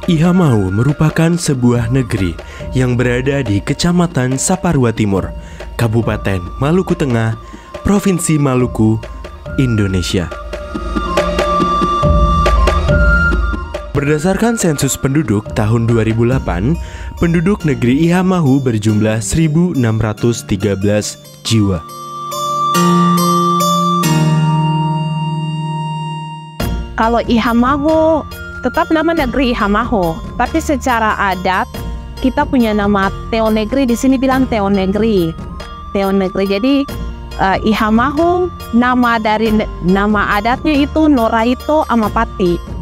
Ihamahu merupakan sebuah negeri yang berada di Kecamatan Saparua Timur, Kabupaten Maluku Tengah, Provinsi Maluku, Indonesia. Berdasarkan sensus penduduk tahun 2008, penduduk negeri Ihamahu berjumlah 1.613 jiwa. Kalau Ihamahu tetap nama negeri Ihamahu, tapi secara adat kita punya nama Teo Negeri. Di sini bilang Teo Negeri, Teo Negeri. Jadi Ihamahu nama adatnya itu Noraito Amapati.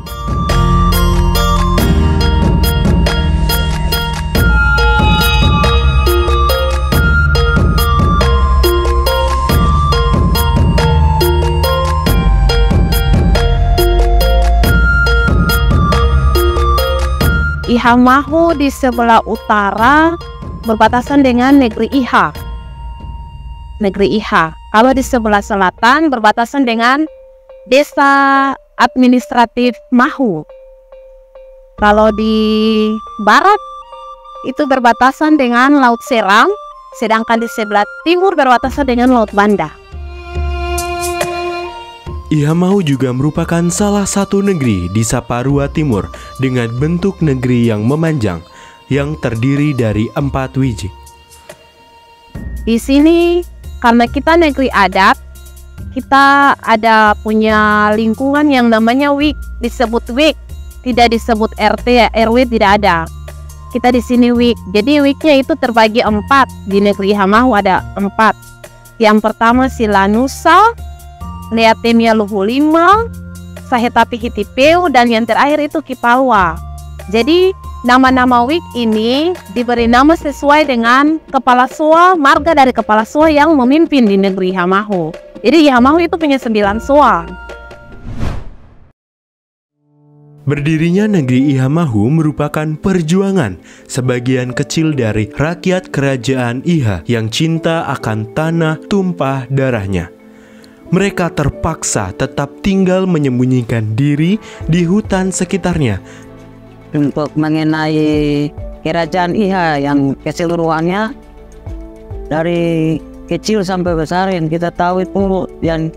Ihamahu di sebelah utara berbatasan dengan negeri Iha. Negeri Iha. Kalau di sebelah selatan berbatasan dengan desa administratif Mahu. Kalau di barat itu berbatasan dengan Laut Seram, sedangkan di sebelah timur berbatasan dengan Laut Banda. Ihamahu juga merupakan salah satu negeri di Saparua Timur dengan bentuk negeri yang memanjang, yang terdiri dari 4 wiji. Di sini, karena kita negeri adat, kita ada punya lingkungan yang namanya wik, disebut wik, tidak disebut RT, RW tidak ada. Kita di sini wik, jadi wiknya itu terbagi 4. Di negeri Ihamahu ada 4. Yang pertama Silanusa, Leatemia Luhulima, Sahetapi Hitipeu, dan yang terakhir itu Kipalwa. Jadi nama-nama wik ini diberi nama sesuai dengan kepala sua, marga dari kepala sua yang memimpin di negeri Ihamahu. Jadi Ihamahu itu punya 9 sua. Berdirinya negeri Ihamahu merupakan perjuangan sebagian kecil dari rakyat kerajaan Iha yang cinta akan tanah tumpah darahnya. Mereka terpaksa tetap tinggal menyembunyikan diri di hutan sekitarnya. Untuk mengenai kerajaan Iha yang keseluruhannya dari kecil sampai besar yang kita tahu itu, yang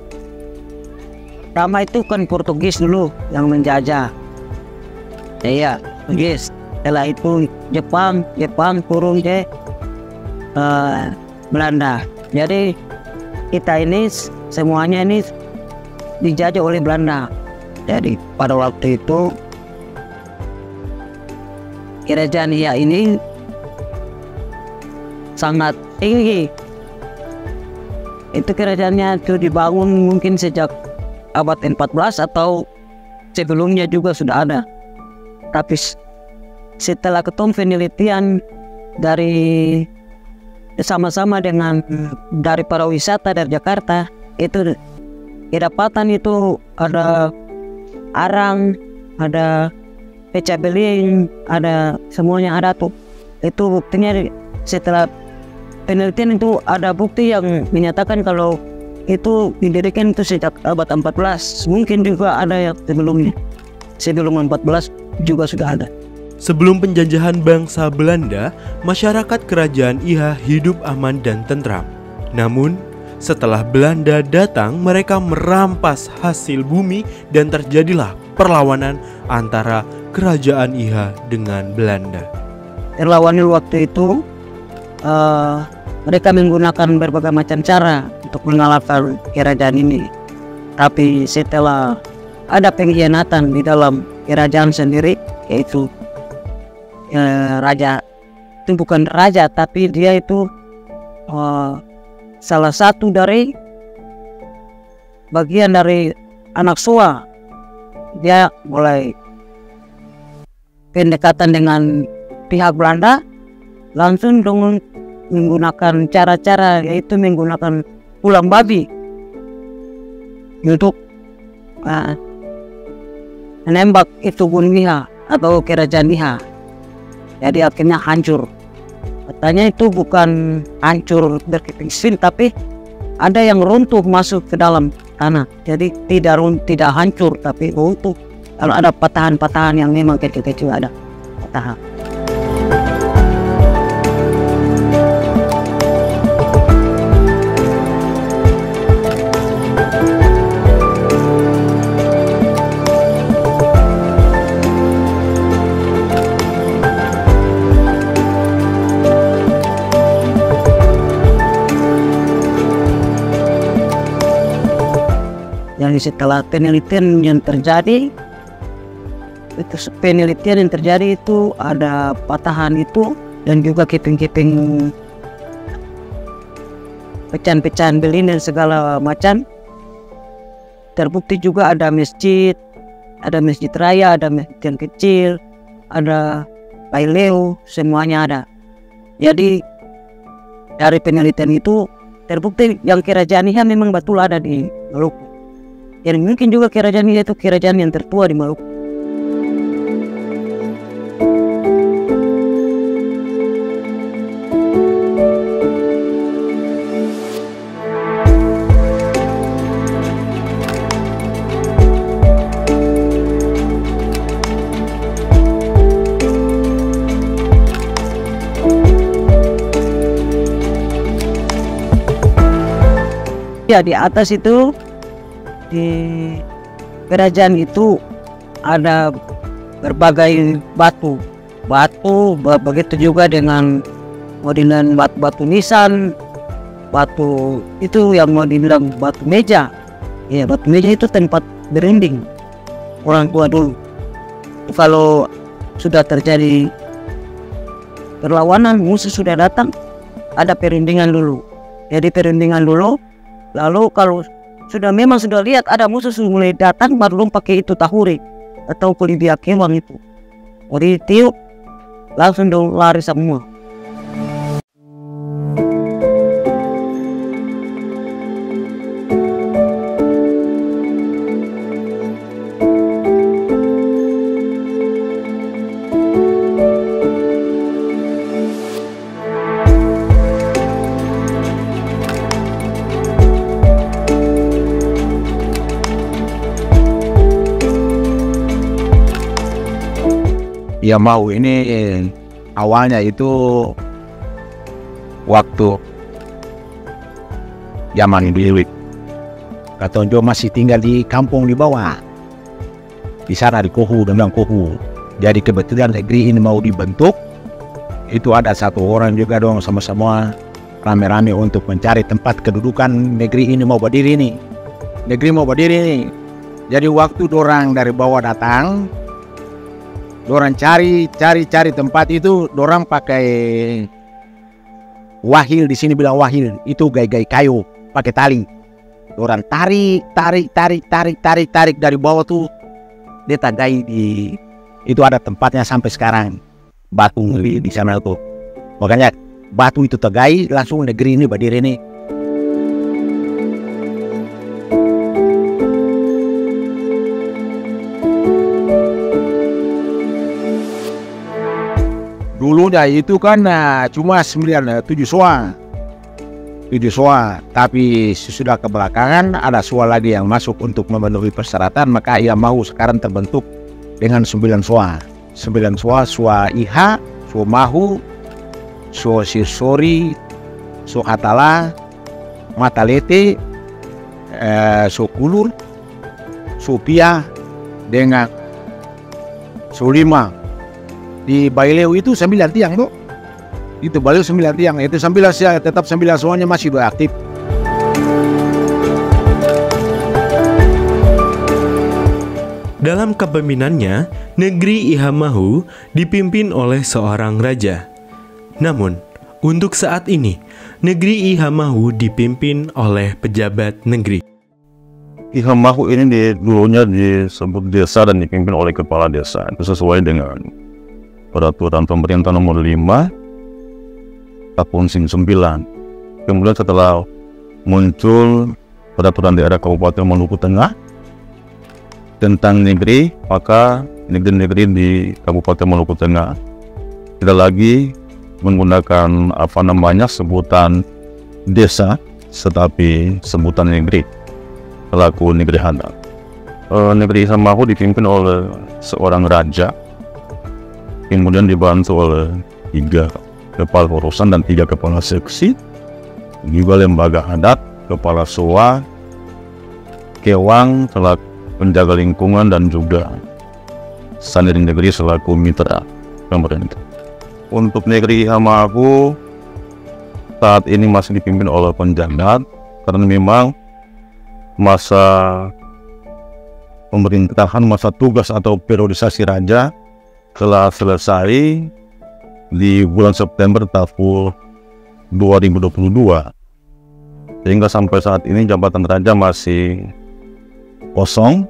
pertama itu kan Portugis dulu yang menjajah. Iya, Portugis. Setelah itu Jepang turun ke Belanda. Jadi kita ini semuanya ini dijajah oleh Belanda. Jadi pada waktu itu kerajaan Iha ini sangat tinggi. Itu kerajaannya itu dibangun mungkin sejak abad 14 atau sebelumnya juga sudah ada. Tapi setelah ketemu penelitian dari sama-sama dengan dari para wisata dari Jakarta, itu kedapatan itu ada arang, ada pecah beling, ada semuanya ada tuh. Itu buktinya setelah penelitian itu ada bukti yang menyatakan kalau itu didirikan itu sejak abad 14. Mungkin juga ada yang sebelumnya. Sebelum 14 juga sudah ada. Sebelum penjajahan bangsa Belanda, masyarakat kerajaan Iha hidup aman dan tentram. Namun, setelah Belanda datang, mereka merampas hasil bumi dan terjadilah perlawanan antara kerajaan Iha dengan Belanda. Perlawanan waktu itu, mereka menggunakan berbagai macam cara untuk mengalahkan kerajaan ini. Tapi setelah ada pengkhianatan di dalam kerajaan sendiri, yaitu raja. Itu bukan raja, tapi dia itu salah satu dari bagian dari anak Sua. Dia mulai pendekatan dengan pihak Belanda langsung dengan menggunakan cara-cara, yaitu menggunakan tulang babi untuk menembak itu Gunung Iha atau kerajaan Iha. Jadi akhirnya hancur. Katanya itu bukan hancur berkeping-keping, tapi ada yang runtuh masuk ke dalam tanah. Jadi tidak hancur, tapi runtuh. Kalau ada patahan-patahan yang memang kecil-kecil, ada patahan. Yang setelah penelitian yang terjadi, itu ada patahan itu dan juga keping-keping pecahan-pecahan belin dan segala macam. Terbukti juga ada masjid raya, ada masjid yang kecil, ada baileu, semuanya ada. Jadi dari penelitian itu terbukti yang kerajaan Iha memang betul ada di Maluku. Jadi mungkin juga kerajaan Iha itu kerajaan yang tertua di Maluku. Ya, di atas itu, di kerajaan itu ada berbagai batu, begitu juga dengan modelan batu nisan, batu itu yang mau dibilang batu meja. Ya, batu meja itu tempat berunding orang tua dulu. Kalau sudah terjadi perlawanan, musuh sudah datang, ada perundingan dulu. Jadi perundingan dulu, lalu kalau sudah lihat ada musuh sudah mulai datang, baru pakai itu tahuri atau kulibia kewang itu. Jadi tiup, langsung dong lari semua. Ya mau ini awalnya itu waktu zaman dulu Katonjo masih tinggal di kampung di bawah, di sana di Kohu, dengan Kohu. Jadi kebetulan negeri ini mau dibentuk, itu ada satu orang juga dong sama-sama rame-rame untuk mencari tempat kedudukan negeri ini mau berdiri nih. Negeri mau berdiri nih. Jadi waktu dorang dari bawah datang, dorang cari tempat itu, dorang pakai wahil, di sini bilang wahil, itu gai-gai kayu pakai tali. Dorang tarik dari bawah tuh, dia tagai di itu ada tempatnya sampai sekarang, batu di sana tuh. Makanya batu itu tagai, langsung negeri ini berdiri nih. Dulunya itu kan cuma 7 soa, tapi sesudah kebelakangan ada soa lagi yang masuk untuk memenuhi persyaratan, maka ia mau sekarang terbentuk dengan 9 soa. 9 soa, soa Iha, soa Mahu, soa Sirsori, soa Hatala, Matalete, soa Kulur, soa Pia, dengan soa Lima. Di baileu itu 9 tiang tuh. Itu baileu 9 tiang. Itu 9 ya, tetap 9 semuanya masih aktif. Dalam kepemimpinannya, negeri Ihamahu dipimpin oleh seorang raja. Namun, untuk saat ini, negeri Ihamahu dipimpin oleh pejabat negeri. Ihamahu ini dulunya disebut desa dan dipimpin oleh kepala desa. Itu sesuai dengan peraturan pemerintah nomor 5 tahun 1999. Kemudian setelah muncul peraturan daerah Kabupaten Maluku Tengah tentang negeri, maka negeri-negeri di Kabupaten Maluku Tengah tidak lagi menggunakan sebutan desa, tetapi sebutan negeri selaku negeri adat. Negeri Ihamahu dipimpin oleh seorang raja, kemudian dibantu oleh 3 kepala urusan dan 3 kepala seksi, juga lembaga adat, kepala SOA, kewang selaku penjaga lingkungan, dan juga Saniri negeri selaku mitra pemerintah. Untuk negeri Ihamahu saat ini masih dipimpin oleh penjabat karena memang masa pemerintahan, masa tugas atau periodisasi raja telah selesai di bulan September tahun 2022, sehingga sampai saat ini jabatan raja masih kosong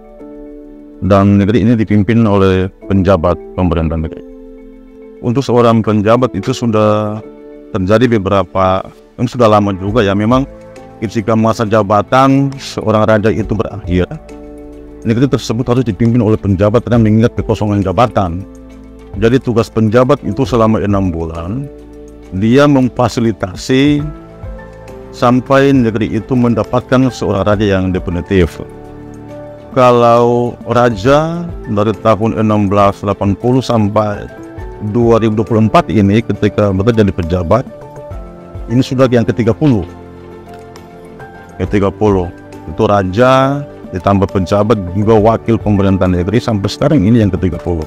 dan negeri ini dipimpin oleh penjabat pemerintah negeri. Untuk seorang penjabat itu sudah terjadi beberapa, yang sudah lama juga ya, memang ketika masa jabatan seorang raja itu berakhir, negeri tersebut harus dipimpin oleh penjabat dan mengingat kekosongan jabatan. Jadi tugas penjabat itu selama 6 bulan, dia memfasilitasi sampai negeri itu mendapatkan seorang raja yang definitif. Kalau raja dari tahun 1680 sampai 2024 ini ketika bekerja jadi pejabat, ini sudah yang ke-30. Itu raja ditambah pejabat juga wakil pemerintah negeri sampai sekarang ini yang ke-30.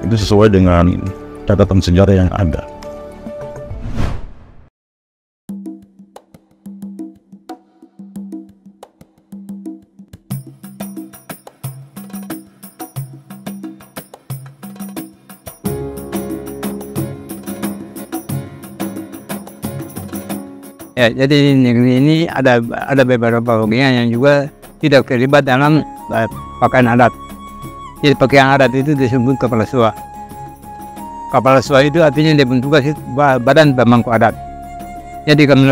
Itu sesuai dengan catatan sejarah yang ada. Ya, jadi negeri ini ada beberapa bagian yang juga tidak terlibat dalam pakaian adat. Jadi pakaian adat itu disebut kepala SUA. Kepala SUA itu artinya dia tugas badan pemangku adat. Jadi kalau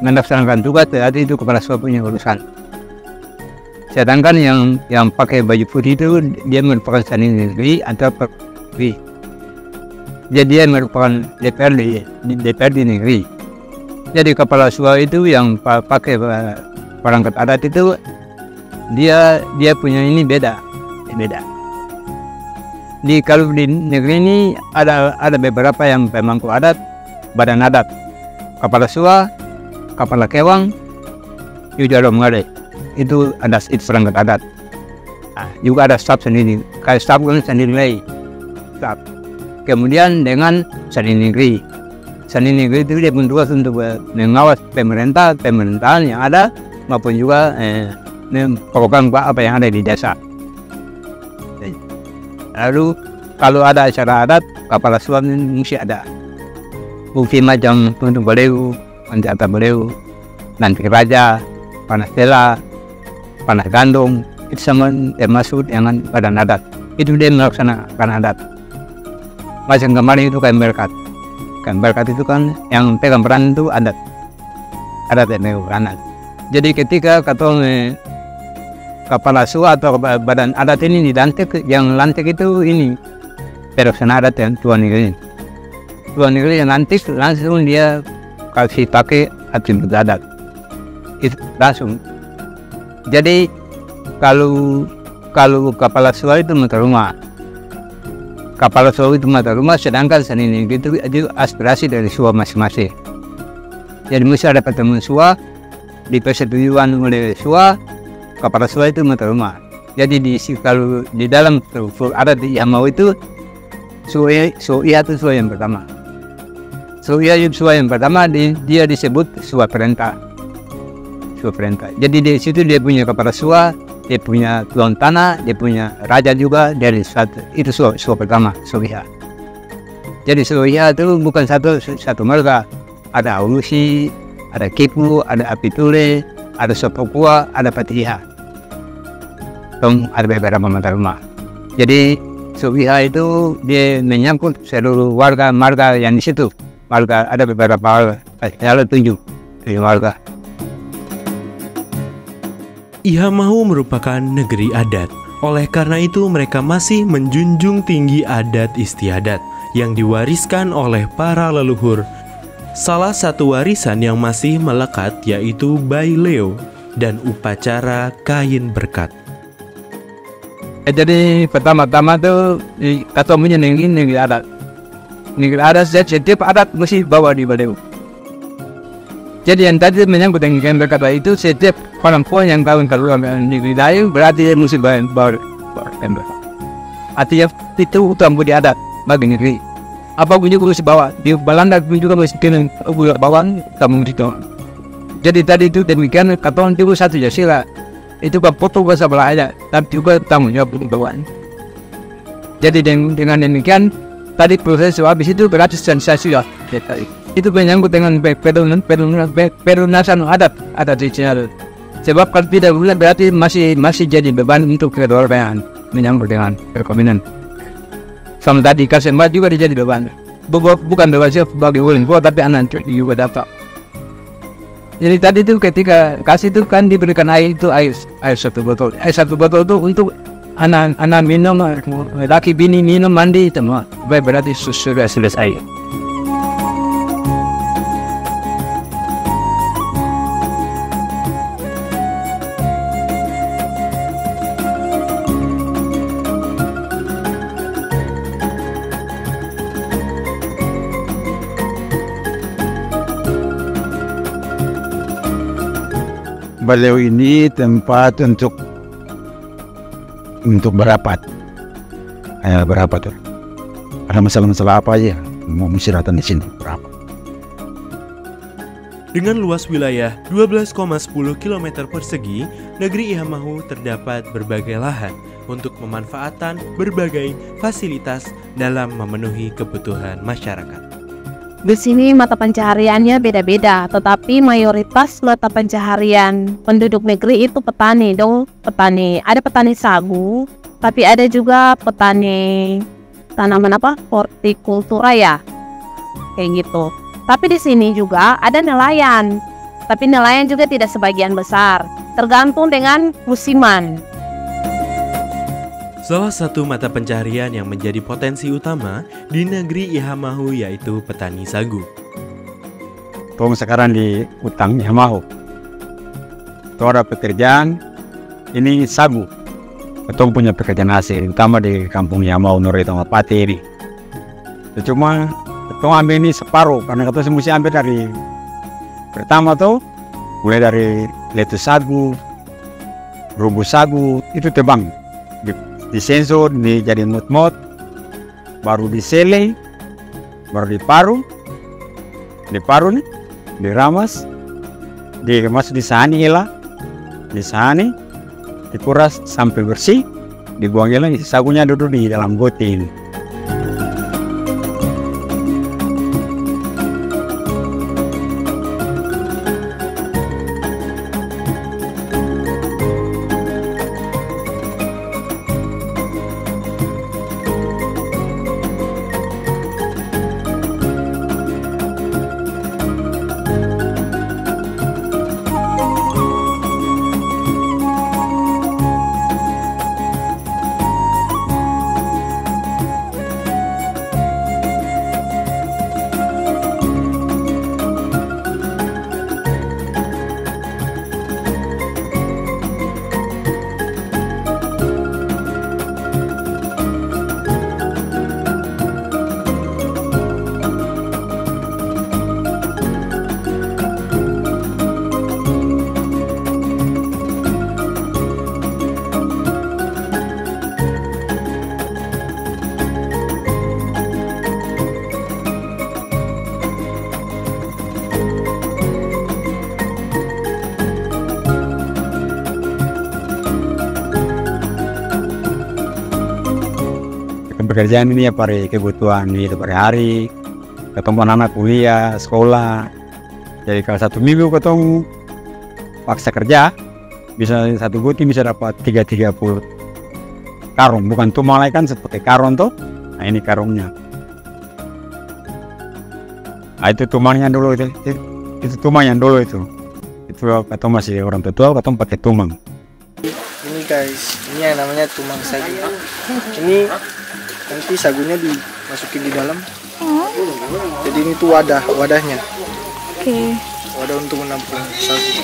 melaksanakan tugas berarti itu kepala SUA punya urusan. Sedangkan yang pakai baju putih itu dia merupakan sanini negeri atau negeri. Jadi dia merupakan DPRD negeri. Jadi kepala SUA itu yang pakai perangkat adat itu dia punya ini beda. Kalau di negeri ini ada beberapa yang pemangku adat, badan adat, kepala SUA, kepala kewang, juga ada itu ada perangkat adat. Nah, juga ada staf sendiri, kayak staf kan sendiri lagi. Kemudian dengan sanini negeri. Sanini negeri itu dia bertugas untuk mengawas pemerintahan yang ada maupun juga program apa yang ada di desa. Lalu kalau ada acara adat, kepala SUA mesti ada. Bukti macam untuk beliau, anjata beliau, nanti raja, panas tela, panas gandum, itu semua termasuk dengan badan adat. Itu dia melaksanakan adat. Macam kemarin itu kayak berkat. Kan berkat itu kan yang pegang peran itu adat yang adat. Jadi ketika kepala SUA atau badan adat ini dilantik, yang lantik itu ini pelaksana adat yang tuan negeri yang lantik, langsung dia kasih pakai atribut adat itu langsung. Jadi kalau kepala SUA itu mata rumah, kepala SUA itu mata rumah, sedangkan sanini itu aspirasi dari SUA masing-masing. Jadi mesti ada pertemuan SUA, dipersetujuan oleh SUA, kepala SUA itu mata rumah. Jadi kalau di dalam struktur adat di Ihamahu itu SUA itu SUA yang pertama. SUA yang pertama dia disebut SUA perintah. Jadi di situ dia punya kepala SUA, dia punya tuan tanah, dia punya raja juga dari satu. Itu suku pertama, suku Iha. Jadi suku Iha itu bukan satu marga. Ada Ulusi, ada Kipu, ada Apitule, ada Sopokua, ada Pati Iha. Ada beberapa mata rumah. Jadi suku Iha itu dia menyangkut seluruh warga marga yang di situ. Warga ada beberapa warga, ada 7 warga. Iha Mahu merupakan negeri adat. Oleh karena itu mereka masih menjunjung tinggi adat istiadat yang diwariskan oleh para leluhur. Salah satu warisan yang masih melekat yaitu Baileo dan upacara kain berkat. Jadi pertama-tama tuh kata punya negeri adat. Negeri adat setiap adat mesti bawa di Baileo. Jadi yang tadi menyangkut dengan kain berkat itu setiap perempuan yang kawin keluar negeri lain berarti dia mesti bawa kain berkat. Artinya itu utama di adat bagi negeri. Apa pun juga mesti bawa. Di Belanda pun juga mesti kena bawa kamu itu. Jadi tadi itu demikian kata itu satu sila. Itu kan foto bahasa Belanda tapi juga tanggung jawab bawaan. Jadi dengan demikian tadi proses habis itu berarti sensasi ya. Itu menyangkut dengan pelunasan adat di Cina. Sebab kalau tidak bulan berarti masih jadi beban untuk kedua orang menyangkut dengan perkawinan. Sama tadi Kasembat juga dijadi beban. Bukan beban bagi ulin tapi anak juga dapat. Jadi tadi itu ketika kasih itu kan diberikan air satu botol. Air satu botol itu untuk anak minum, laki bini minum mandi semua. Berarti sudah selesai. Baileo ini tempat untuk berapat. Berapat tuh. Ada masalah-masalah apa aja mau musyratan di sini berapat. Dengan luas wilayah 12,10 km persegi, negeri Iha Mahu terdapat berbagai lahan untuk pemanfaatan berbagai fasilitas dalam memenuhi kebutuhan masyarakat. Di sini mata pencahariannya beda-beda, tetapi mayoritas mata pencaharian penduduk negeri itu petani dong. Ada petani sagu, tapi ada juga petani tanaman hortikultura ya, kayak gitu. Tapi di sini juga ada nelayan, tapi nelayan juga tidak sebagian besar, tergantung dengan musiman. Salah satu mata pencaharian yang menjadi potensi utama di negeri Iha Mahu yaitu petani sagu. Tong sekarang di utang Iha Mahu. Itu ada pekerjaan ini sagu. Tong punya pekerjaan hasil, utama di kampung Iha Mahu Nori Tong Pati ini. Cuma tong ambil ini separuh karena kita mesti ambil dari pertama tuh mulai dari letu sagu, rubuh sagu itu tebang. Disensor, dijadiin mut-mut, baru disele, baru diparu nih, diramas, dimasuk di sahani lah, di sahani, dikuras sampai bersih, dibuang lagi, sagunya duduk di dalam gotin. pekerjaan ini ya pada kebutuhan hidup hari-hari, ketemu anak kuliah, sekolah. Jadi kalau 1 minggu ketemu paksa kerja, bisa 1 guti bisa dapat 30 karung. Bukan tumang lagi kan seperti karung tuh. Nah ini karungnya. Nah itu tumangnya dulu itu tumang yang dulu itu ketemu masih orang tua ketemu pakai tumang. Ini guys, ini yang namanya tumang sagu. Ini nanti sagunya dimasukin di dalam. Jadi ini tuh wadahnya. Oke. Wadah untuk menampung sagu.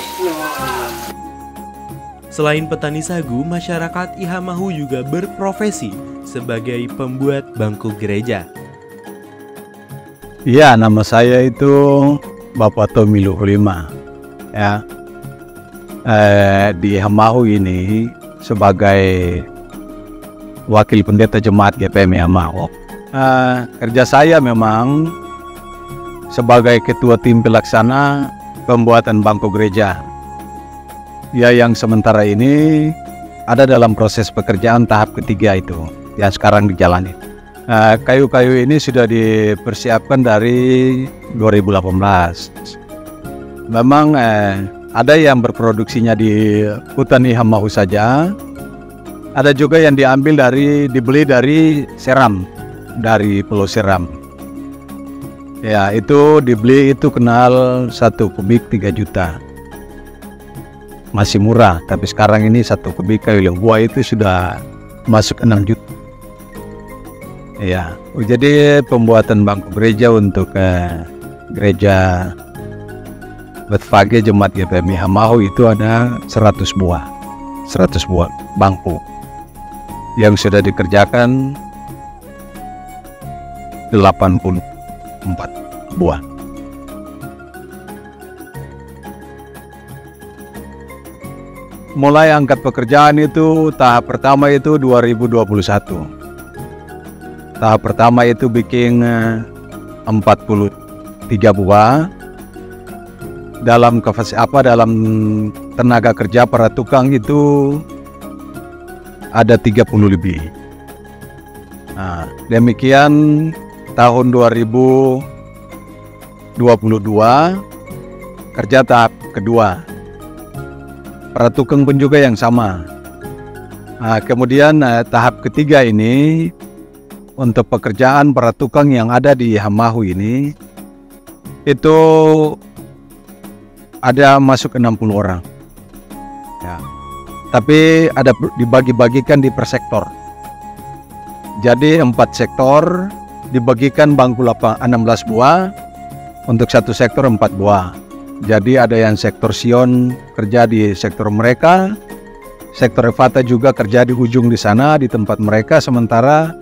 Selain petani sagu, masyarakat Ihamahu juga berprofesi sebagai pembuat bangku gereja. Iya, nama saya itu Bapak Tommy Luhulima. Ya, di Ihamahu ini sebagai wakil pendeta jemaat GPM Ihamahu. Kerja saya memang sebagai ketua tim pelaksana pembuatan bangku gereja. Ya, yang sementara ini ada dalam proses pekerjaan tahap ketiga itu yang sekarang dijalani. Kayu-kayu ini sudah dipersiapkan dari 2018. Memang ada yang berproduksinya di hutan Ihamahu saja. Ada juga yang dibeli dari Seram, dari Pulau Seram. Ya, itu dibeli itu kenal 1 kubik 3 juta. Masih murah, tapi sekarang ini 1 kubik kayu lembua itu sudah masuk 6 juta. Ya, jadi pembuatan bangku gereja untuk gereja Betfage Jemaat GPM Ihamahu itu ada 100 buah bangku yang sudah dikerjakan 84 buah. Mulai angkat pekerjaan itu tahap pertama itu 2021. Tahap pertama itu bikin 43 buah. Dalam dalam tenaga kerja para tukang itu ada 30 lebih. Nah, demikian tahun 2022 kerja tahap kedua. Para tukang pun juga yang sama. Nah, kemudian tahap ketiga ini untuk pekerjaan para tukang yang ada di Ihamahu ini itu ada masuk 60 orang. Ya. Tapi ada dibagi-bagikan di per sektor. Jadi 4 sektor dibagikan bangku 16 buah, untuk 1 sektor 4 buah. Jadi ada yang sektor Sion kerja di sektor mereka, sektor Evata juga kerja di ujung di sana di tempat mereka, sementara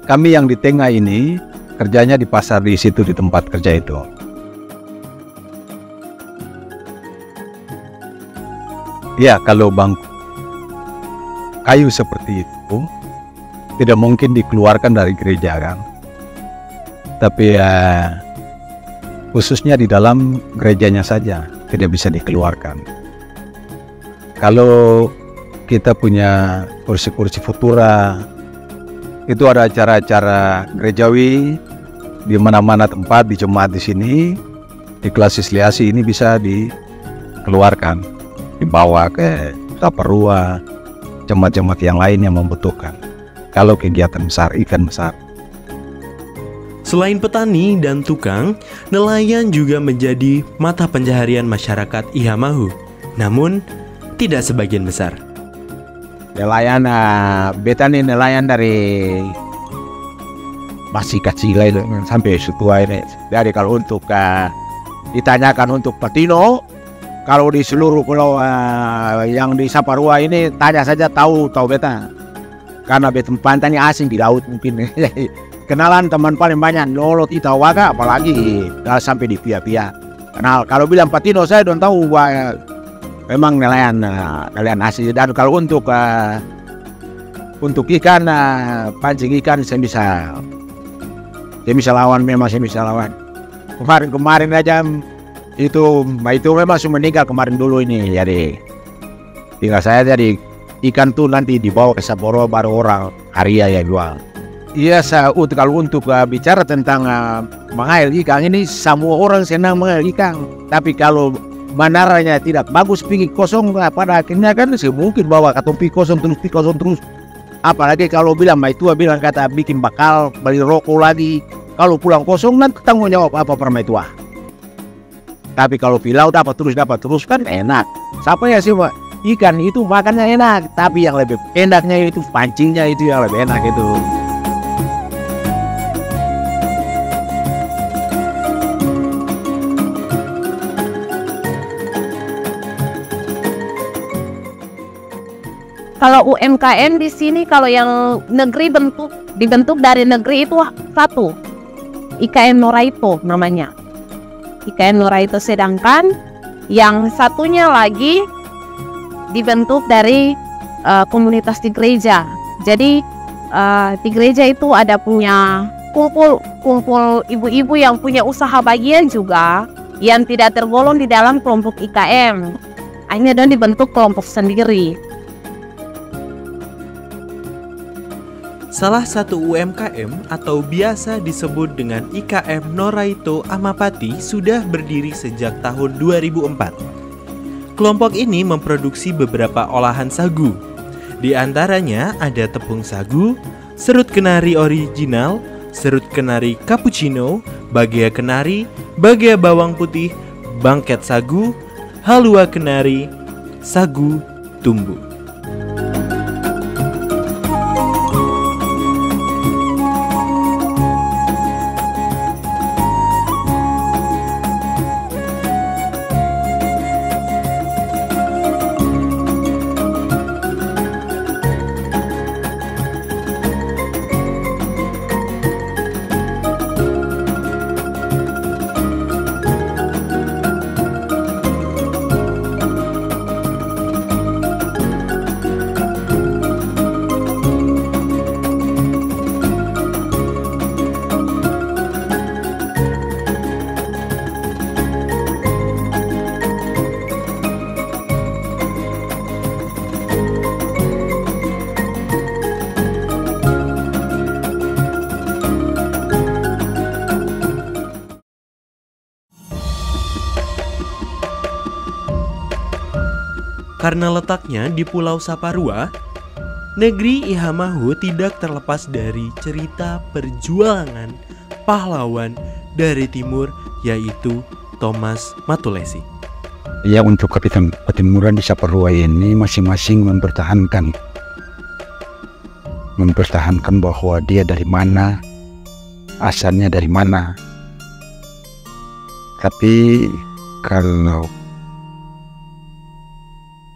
kami yang di tengah ini kerjanya di pasar di situ di tempat kerja itu. Ya, kalau bangku kayu seperti itu tidak mungkin dikeluarkan dari gereja kan. Tapi khususnya di dalam gerejanya saja tidak bisa dikeluarkan. Kalau kita punya kursi-kursi futura, itu ada acara-acara gerejawi di mana-mana tempat di jemaat di sini, di klasisliasi ini bisa dikeluarkan, dibawa ke Taparua, jemaat-jemaat yang lain yang membutuhkan. Kalau kegiatan besar, event besar. Selain petani dan tukang, nelayan juga menjadi mata pencaharian masyarakat Ihamahu. Namun, tidak sebagian besar. Nelayan, beta nih nelayan dari masih kecil itu sampai setua ini. Jadi kalau untuk ditanyakan untuk Patino, kalau di seluruh pulau yang di Saparua ini tanya saja tahu beta. Karena beta pantai asing di laut mungkin. Kenalan teman paling banyak Lolot Itawaga, apalagi sampai di Pia-Pia. Kenal. Kalau bilang Patino saya don't tahu memang nelayan asli. Dan kalau untuk ikan, pancing ikan saya bisa lawan, memang saya bisa lawan. Kemarin aja itu memang sudah meninggal kemarin dulu ini. Jadi tinggal saya jadi ikan tuh nanti dibawa ke Sapporo baru orang Haria ya jual. Iya, kalau untuk bicara tentang mengail ikan ini, semua orang senang mengail ikan. Tapi kalau menaranya tidak bagus, pergi kosong, pada akhirnya kan mungkin bawa katong pergi kosong terus. Apalagi kalau bilang maitua bilang kata bikin bakal, beli rokok lagi. Kalau pulang kosong nanti tanggung jawab apa per maitua. Tapi kalau pilau dapat terus kan enak. Siapa ya sih, Pak? Ikan itu makannya enak, tapi yang lebih enaknya itu pancingnya itu yang lebih enak itu. Kalau UMKM di sini, kalau yang negeri dibentuk dari negeri itu satu, IKM Noraito namanya. IKM Noraito, sedangkan yang satunya lagi dibentuk dari komunitas di gereja. Jadi di gereja itu ada punya kumpul ibu-ibu yang punya usaha bagian juga, yang tidak tergolong di dalam kelompok IKM. Akhirnya dan dibentuk kelompok sendiri. Salah satu UMKM atau biasa disebut dengan IKM Noraito Amapati sudah berdiri sejak tahun 2004. Kelompok ini memproduksi beberapa olahan sagu. Di antaranya ada tepung sagu, serut kenari original, serut kenari cappuccino, bagea kenari, bagea bawang putih, bangket sagu, halua kenari, sagu tumbu. Karena letaknya di Pulau Saparua, negeri Ihamahu tidak terlepas dari cerita perjuangan pahlawan dari timur, yaitu Thomas Matulesi. Ya, untuk Kapitan Patimura di Saparua ini masing-masing mempertahankan bahwa dia dari mana, asalnya dari mana. Tapi kalau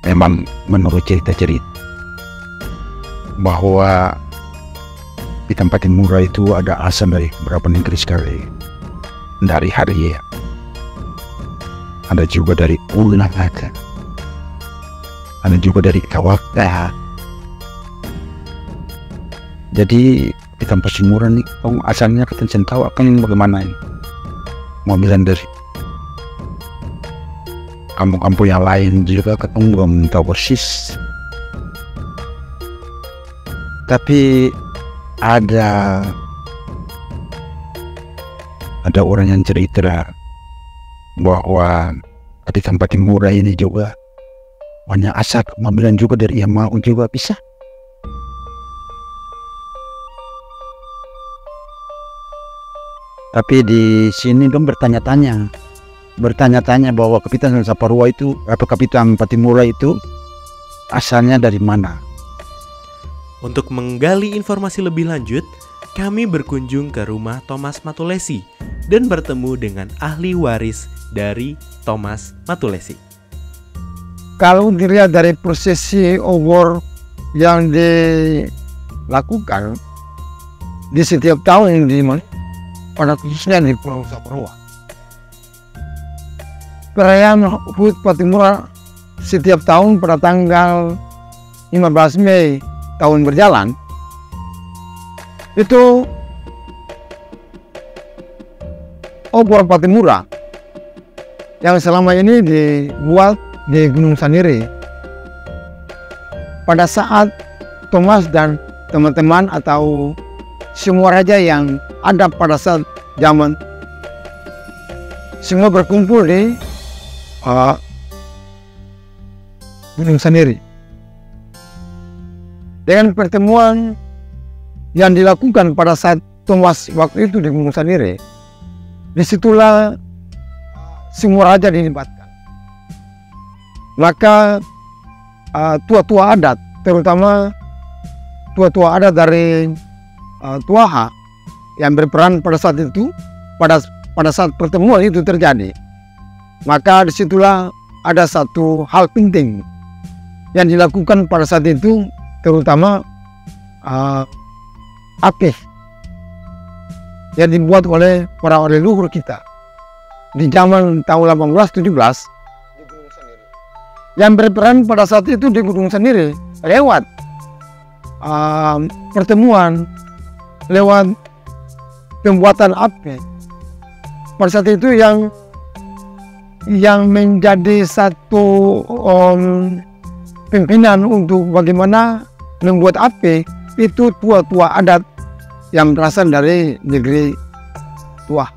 memang menurut cerita-cerita bahwa di tempat Patimura itu ada asal dari beberapa negeri sekali, dari Haria, ada juga dari Ulangaka, ada juga dari Kawaka. Jadi di tempat Patimura ini asalnya kita tahu akan bagaimana ini, mau bilang dari kampung-kampung yang lain juga ketemu belum tahu persis. Tapi ada orang yang cerita bahwa di tempat Patimura ini juga banyak asal pembilan juga dari Ihamahu juga bisa. Tapi di sini dong bertanya-tanya bahwa Kapitan Saparua itu, Kapitan Patimura itu asalnya dari mana. Untuk menggali informasi lebih lanjut, kami berkunjung ke rumah Thomas Matulesi dan bertemu dengan ahli waris dari Thomas Matulesi. Kalau dilihat dari prosesi obor yang dilakukan di setiap tahun pada khususnya di Pulau Saparua, perayaan HUT Patimura setiap tahun pada tanggal 15 Mei tahun berjalan itu obor Patimura yang selama ini dibuat di Gunung Saniri. Pada saat Thomas dan teman-teman atau semua raja yang ada pada saat zaman semua berkumpul di Gunung Sandiri. Dengan pertemuan yang dilakukan pada saat Thomas waktu itu di Gunung Sandiri, disitulah semua raja dilibatkan. Maka tua-tua adat, terutama tua-tua adat dari Tuaha yang berperan pada saat itu, pada saat pertemuan itu terjadi, maka disitulah ada satu hal penting yang dilakukan pada saat itu, terutama apeh yang dibuat oleh para leluhur kita di zaman tahun 1817 di Gunung Sandiri. Yang berperan pada saat itu di Gunung Sandiri lewat pertemuan, lewat pembuatan apeh. Pada saat itu yang menjadi satu pimpinan untuk bagaimana membuat apeh itu tua-tua adat yang berasal dari negeri Tuah.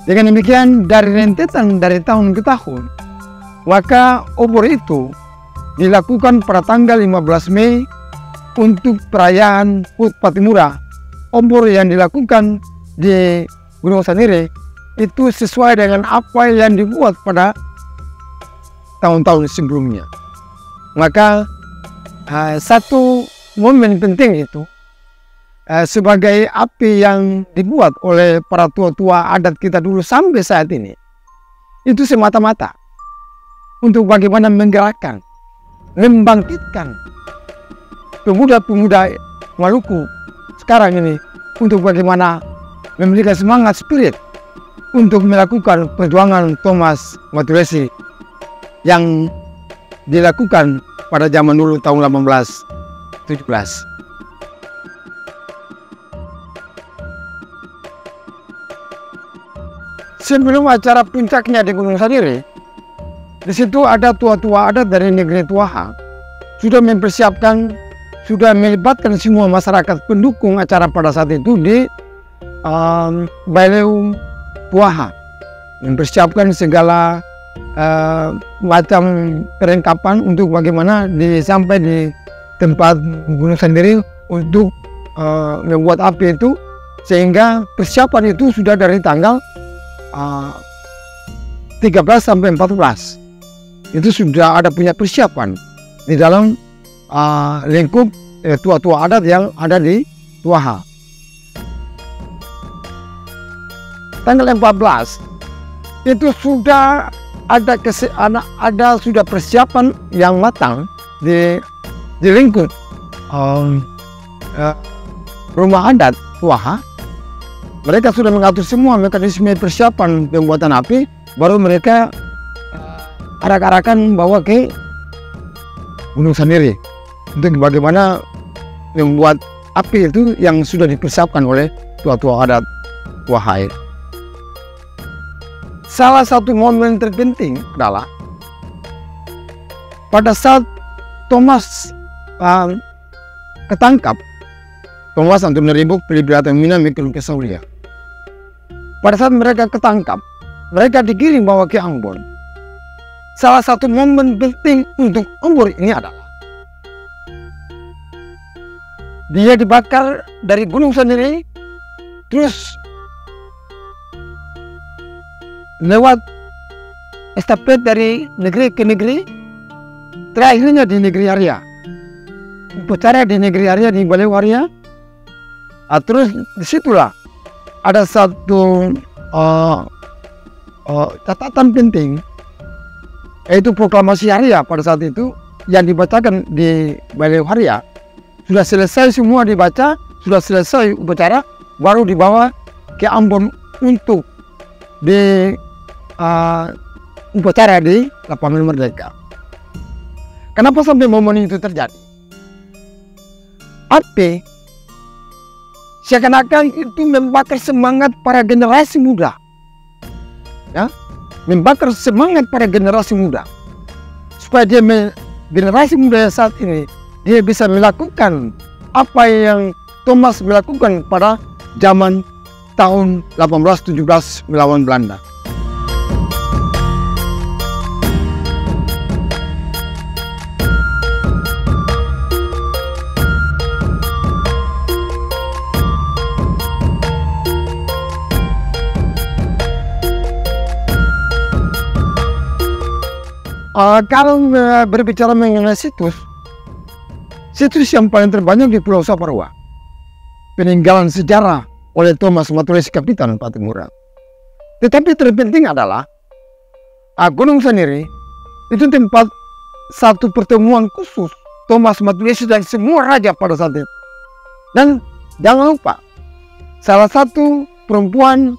Dengan demikian, dari rentetan dari tahun ke tahun, maka obor itu dilakukan pada tanggal 15 Mei untuk perayaan HUT Patimura. Obor yang dilakukan di Gunung Sandiri itu sesuai dengan apa yang dibuat pada tahun-tahun sebelumnya. Maka satu momen penting itu sebagai api yang dibuat oleh para tua-tua adat kita dulu sampai saat ini, itu semata-mata untuk bagaimana menggerakkan, membangkitkan pemuda-pemuda Maluku sekarang ini untuk bagaimana memiliki semangat spirit untuk melakukan perjuangan Thomas Matulesi yang dilakukan pada zaman dulu tahun 1817. Sebelum acara puncaknya di Gunung Sandiri, di situ ada tua-tua adat dari negeri Tuaha sudah mempersiapkan, sudah melibatkan semua masyarakat pendukung acara pada saat itu di Baileum Tuaha, mempersiapkan segala macam perlengkapan untuk bagaimana sampai di tempat Gunung Sandiri untuk membuat api itu, sehingga persiapan itu sudah dari tanggal 13 sampai 14 itu sudah ada punya persiapan di dalam lingkup tua-tua adat yang ada di Tuaha. Tanggal 14 itu sudah ada sudah persiapan yang matang di lingkup rumah adat Tuaha. Mereka sudah mengatur semua mekanisme persiapan pembuatan api, baru mereka arak-arakan bawa ke Gunung Sandiri untuk bagaimana membuat api itu yang sudah dipersiapkan oleh tua-tua adat Tuaha. Salah satu momen terpenting adalah pada saat Thomas ketangkap, Thomas Antonio Ribuk Pelibrata Mina Mikul Kesaulia. Pada saat mereka ketangkap, mereka digiring bawa ke Ambon. Salah satu momen penting untuk Ambon ini adalah dia dibakar dari Gunung Sandiri, terus lewat estafet dari negeri ke negeri, terakhirnya di negeri Arya. Upacara di negeri Arya, di Balai Arya. Terus disitulah ada satu catatan penting, yaitu proklamasi Arya pada saat itu yang dibacakan di Balai Arya. Sudah selesai semua dibaca, sudah selesai upacara, baru dibawa ke Ambon untuk di upacara di Lapangan Merdeka. Kenapa sampai momen itu terjadi? Api seakan-akan itu membakar semangat para generasi muda, ya, membakar semangat para generasi muda supaya generasi muda yang saat ini dia bisa melakukan apa yang Thomas melakukan pada zaman tahun 1817 melawan Belanda. Kalau berbicara mengenai situs yang paling terbanyak di Pulau Saparua, peninggalan sejarah oleh Thomas Matulesi Kapitan Patimura. Tetapi terpenting adalah gunung sendiri itu tempat satu pertemuan khusus Thomas Matulesi dan semua raja pada saat itu. Dan jangan lupa, salah satu perempuan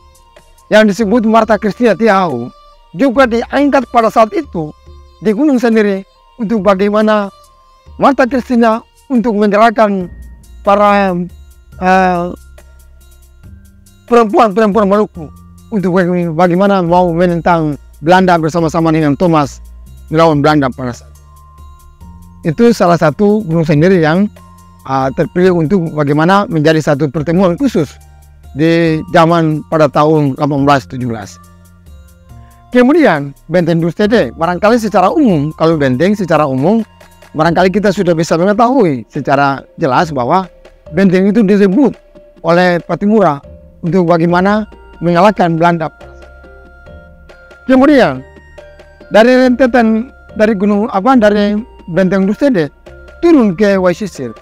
yang disebut Martha Christina Tiahau juga diangkat pada saat itu di gunung sendiri untuk bagaimana Martha Christina untuk menggerakkan para perempuan Maluku untuk bagaimana mau menentang Belanda bersama-sama dengan Thomas melawan Belanda pada saat itu. Salah satu gunung sendiri yang terpilih untuk bagaimana menjadi satu pertemuan khusus di zaman pada tahun 1817. Kemudian benteng Dustede, barangkali secara umum, kalau benteng secara umum, barangkali kita sudah bisa mengetahui secara jelas bahwa benteng itu disebut oleh Patimura untuk bagaimana mengalahkan Belanda. Kemudian dari rentetan dari dari benteng Dustede turun ke Waisisir.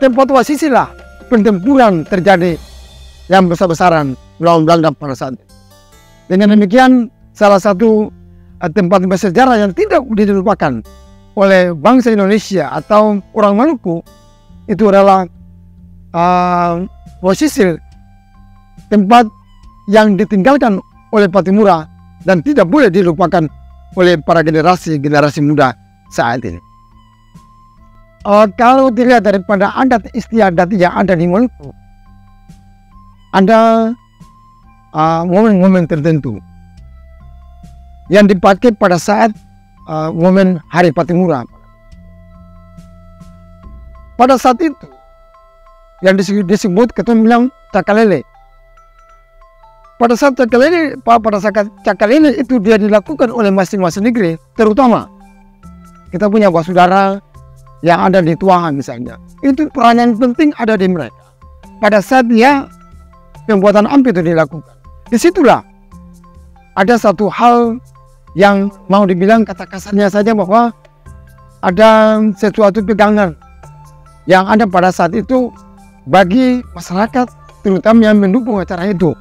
Tempat Waisisir lah pertempuran terjadi yang besar-besaran melawan Belanda pada saat itu. Dengan demikian, salah satu tempat bersejarah yang tidak dilupakan oleh bangsa Indonesia atau orang Maluku itu adalah Waisisir, tempat yang ditinggalkan oleh Patimura dan tidak boleh dilupakan oleh para generasi muda saat ini. Kalau dilihat daripada adat istiadat yang ada di Maluku, ada momen-momen tertentu yang dipakai pada saat momen Hari Patimura. Pada saat itu yang disebut kita bilang cakalele. Pada saat cakalele itu dia dilakukan oleh masing-masing negeri, terutama kita punya saudara yang ada di Tuahan misalnya. Itu peranan penting ada di mereka pada saat dia pembuatan ampi itu dilakukan. Disitulah ada satu hal yang mau dibilang kata kasarnya saja bahwa ada sesuatu pegangan yang ada pada saat itu bagi masyarakat terutama yang mendukung acara itu.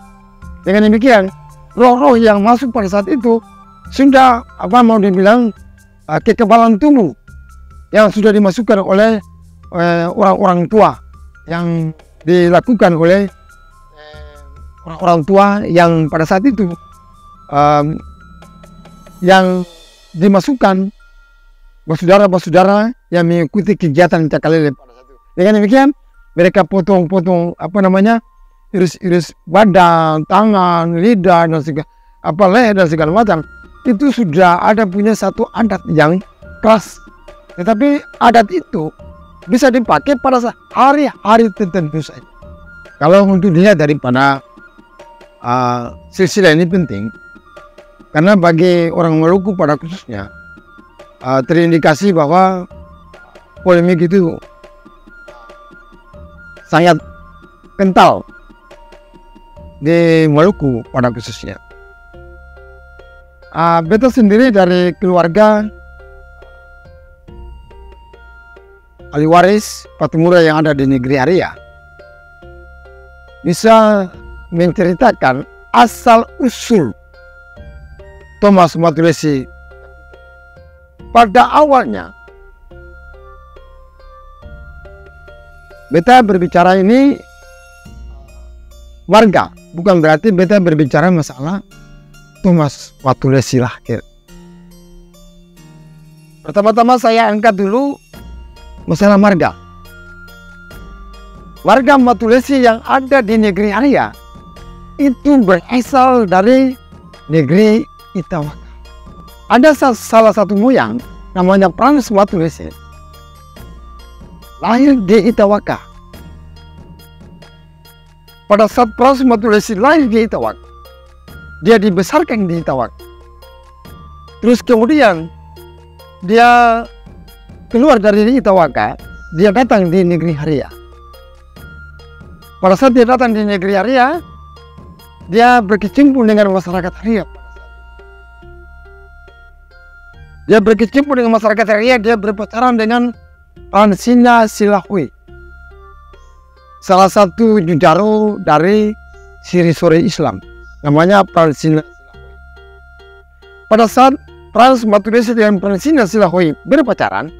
Dengan demikian roh-roh yang masuk pada saat itu sudah mau dibilang kekebalan tubuh yang sudah dimasukkan oleh orang-orang tua yang dilakukan oleh orang-orang tua yang pada saat itu yang dimasukkan bersaudara-bersaudara yang mengikuti kegiatan cakalele pada saat itu. Dengan demikian mereka potong-potong iris-iris badan, tangan, lidah dan leher dan segala macam. Itu sudah ada punya satu adat yang keras. Tetapi adat itu bisa dipakai pada hari-hari tertentu saja. Kalau untuk dilihat daripada silsilah ini penting karena bagi orang Maluku pada khususnya terindikasi bahwa polemik itu sangat kental di Maluku pada khususnya. Beta sendiri dari keluarga ahli waris Patimura yang ada di negeri Aria bisa menceritakan asal usul Thomas Matulesi. Pada awalnya beta berbicara ini warga, bukan berarti beta berbicara masalah Thomas Matulesi lah. Pertama-tama saya angkat dulu masalah marga. Warga Matulesi yang ada di negeri Aria itu berasal dari negeri Itawaka. Ada salah satu moyang namanya Frans Matulesi lahir di Itawaka. pada saat Frans Matulesi lahir di Itawak, dia dibesarkan di Itawak. Terus kemudian dia keluar dari Itawaka, dia datang di negeri Haria. Pada saat dia datang di negeri Haria, dia berkecimpung dengan masyarakat Haria. Dia berkecimpung dengan masyarakat Haria, dia berpacaran dengan Pransina Silahui, salah satu jujaro dari Sirisore Islam, namanya Pransina Silahui. Pada saat Frans Matulesi dengan Pransina Silahui berpacaran,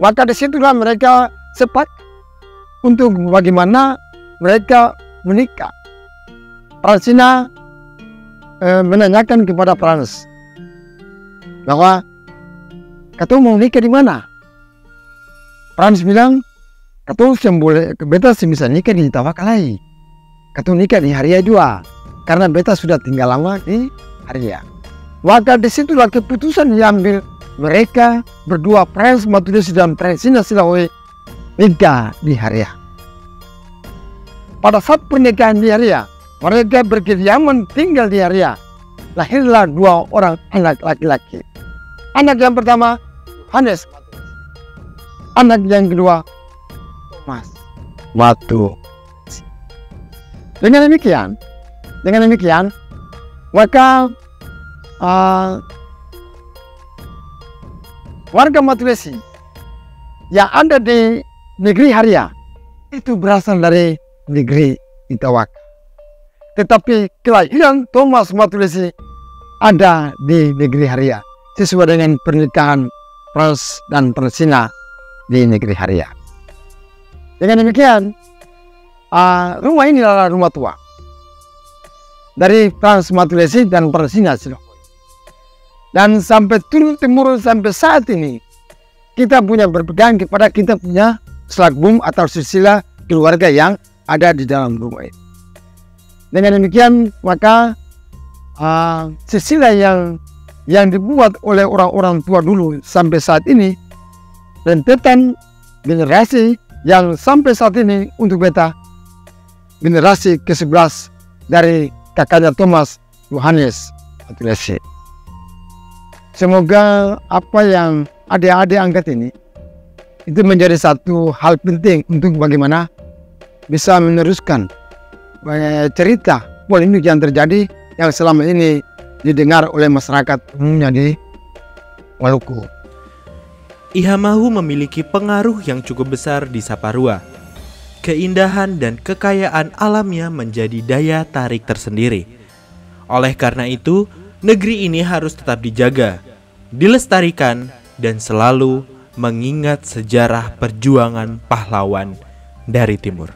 maka disitulah mereka sepakat untuk bagaimana mereka menikah. Pransina menanyakan kepada Frans bahwa katong mau nikah di mana? Frans bilang, katong boleh, beta bisa nikah di Tawakalai. Katong nikah di Haria juga, karena beta sudah tinggal lama di Haria. Maka disitulah keputusan diambil, mereka berdua, Frans Matulesi dan Pransina Silahui, nikah di Haria. Pada saat pernikahan di Haria, mereka berkediaman tinggal di Haria. Lahirlah 2 orang anak laki-laki. Anak yang pertama Yohanes Matulesi. Anak yang kedua Thomas Matulesi. Dengan demikian, maka warga Matulesi yang ada di negeri Haria itu berasal dari negeri Itawak. Tetapi kelahiran Thomas Matulesi ada di negeri Haria, sesuai dengan pernikahan Frans dan Pransina di negeri Haria. Dengan demikian, rumah ini adalah rumah tua dari Frans Matulesi dan Pransina Silahui. Dan sampai turun-temurun sampai saat ini, kita punya berpegang kepada kita punya selakbum atau silsilah keluarga yang ada di dalam rumah ini. Dengan demikian, maka silsilah yang dibuat oleh orang-orang tua dulu sampai saat ini, rentetan generasi yang sampai saat ini untuk beta generasi ke-11 dari kakaknya Thomas Yohanes Matulesi. Semoga apa yang adik-adik angkat ini itu menjadi satu hal penting untuk bagaimana bisa meneruskan cerita polemik yang terjadi yang selama ini didengar oleh masyarakat umumnya di Maluku. Iha Mahu memiliki pengaruh yang cukup besar di Saparua. Keindahan dan kekayaan alamnya menjadi daya tarik tersendiri. Oleh karena itu, negeri ini harus tetap dijaga, dilestarikan, dan selalu mengingat sejarah perjuangan pahlawan dari timur.